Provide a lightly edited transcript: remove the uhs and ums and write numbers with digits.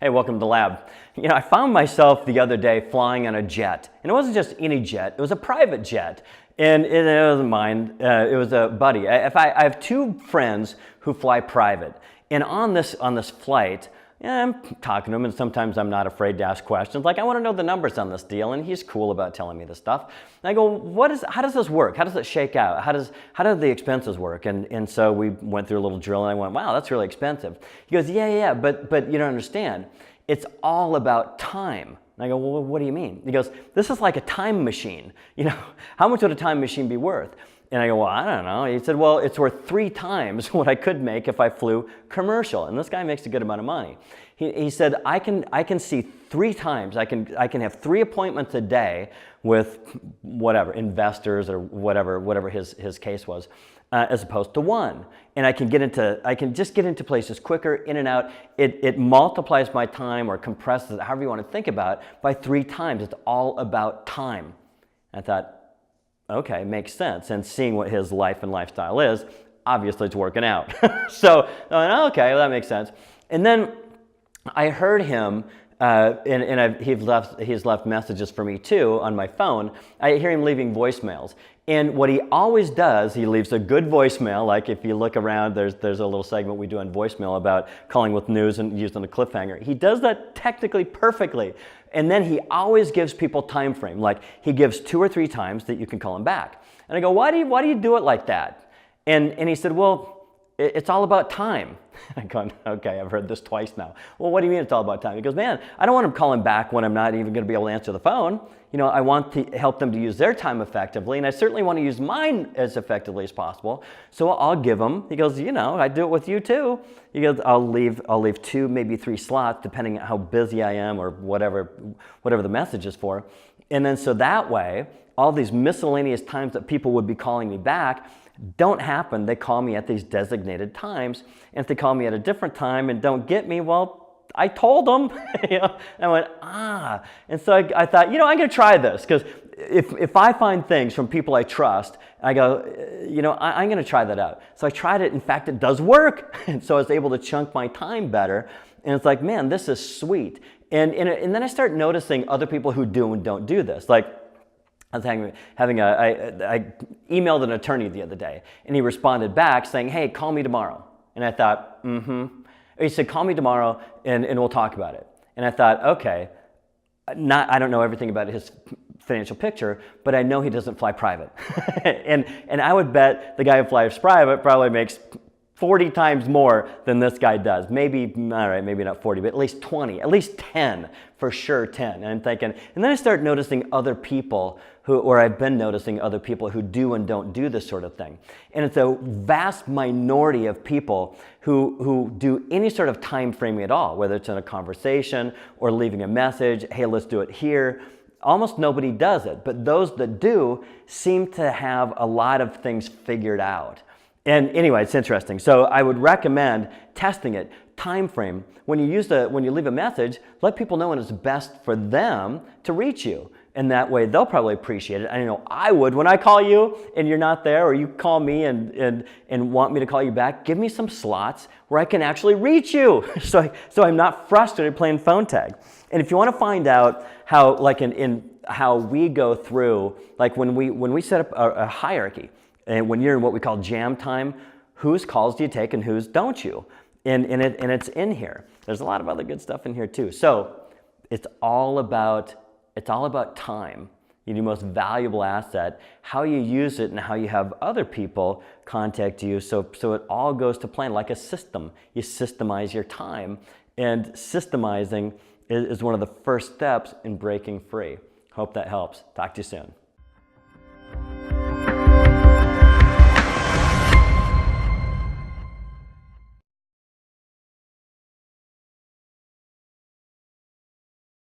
Hey, welcome to the lab. You know, I found myself the other day flying on a jet. And it wasn't just any jet, it was a private jet. And it wasn't mine, it was a buddy. I have two friends who fly private. And on this flight, I'm talking to him, and sometimes I'm not afraid to ask questions. Like, I want to know the numbers on this deal, and he's cool about telling me this stuff. And I go, how does this work? How does it shake out? How do the expenses work? And so we went through a little drill, and I went, wow, that's really expensive. He goes, yeah, but you don't understand. It's all about time. And I go, well, what do you mean? He goes, this is like a time machine. You know, how much would a time machine be worth? And I go, well, I don't know. He said, well, it's worth 3 times what I could make if I flew commercial. And this guy makes a good amount of money. He said, I can see 3 times. I can have 3 appointments a day with whatever, investors or whatever his case was, as opposed to 1. And I can just get into places quicker, in and out. It multiplies my time, or compresses it, however you want to think about it, by 3 times. It's all about time. I thought, okay, makes sense. And seeing what his life and lifestyle is, obviously it's working out. So I went, okay, well, that makes sense. And then I heard him, he's left messages for me too on my phone. I hear him leaving voicemails. And what he always does, he leaves a good voicemail. Like if you look around, there's a little segment we do on voicemail about calling with news and using a cliffhanger. He does that technically perfectly. And then he always gives people time frame. Like he gives 2 or 3 times that you can call him back. And I go, why do you do it like that? And he said, well, it's all about time. I'm going, okay, I've heard this twice now. Well, what do you mean it's all about time? He goes, man, I don't want him calling back when I'm not even going to be able to answer the phone. You know, I want to help them to use their time effectively, and I certainly want to use mine as effectively as possible. So I'll give them. He goes, you know, I do it with you too. He goes, I'll leave 2, maybe 3 slots, depending on how busy I am or whatever the message is for. And then so that way, all these miscellaneous times that people would be calling me back don't happen. They call me at these designated times. And if they call me at a different time and don't get me, well, I told them. You know? And I went, And so I thought, you know, I'm going to try this, because if I find things from people I trust, I go, you know, I'm going to try that out. So I tried it. In fact, it does work. And so I was able to chunk my time better. And it's like, man, this is sweet. And then I start noticing other people who do and don't do this. Like, I emailed an attorney the other day, and he responded back saying, hey, call me tomorrow. And I thought, He said, call me tomorrow and we'll talk about it. And I thought, okay, I don't know everything about his financial picture, but I know he doesn't fly private. and I would bet the guy who flies private probably makes 40 times more than this guy does. Maybe, all right, maybe not 40, but at least 20, at least 10, for sure 10. And I'm thinking, and then I start noticing other people I've been noticing other people who do and don't do this sort of thing. And it's a vast minority of people who do any sort of time framing at all, whether it's in a conversation or leaving a message, hey, let's do it here. Almost nobody does it, but those that do seem to have a lot of things figured out. And anyway, it's interesting. So I would recommend testing it. Time frame. When you leave a message, let people know when it's best for them to reach you. And that way they'll probably appreciate it. I know I would. When I call you and you're not there, or you call me and want me to call you back, give me some slots where I can actually reach you. So I'm not frustrated playing phone tag. And if you want to find out how, like in how we go through, like when we set up a hierarchy, and when you're in what we call jam time, whose calls do you take and whose don't you? And it's in here. There's a lot of other good stuff in here too. So it's all about time, your most valuable asset, how you use it and how you have other people contact you. So it all goes to plan like a system. You systemize your time, and systemizing is one of the first steps in breaking free. Hope that helps. Talk to you soon.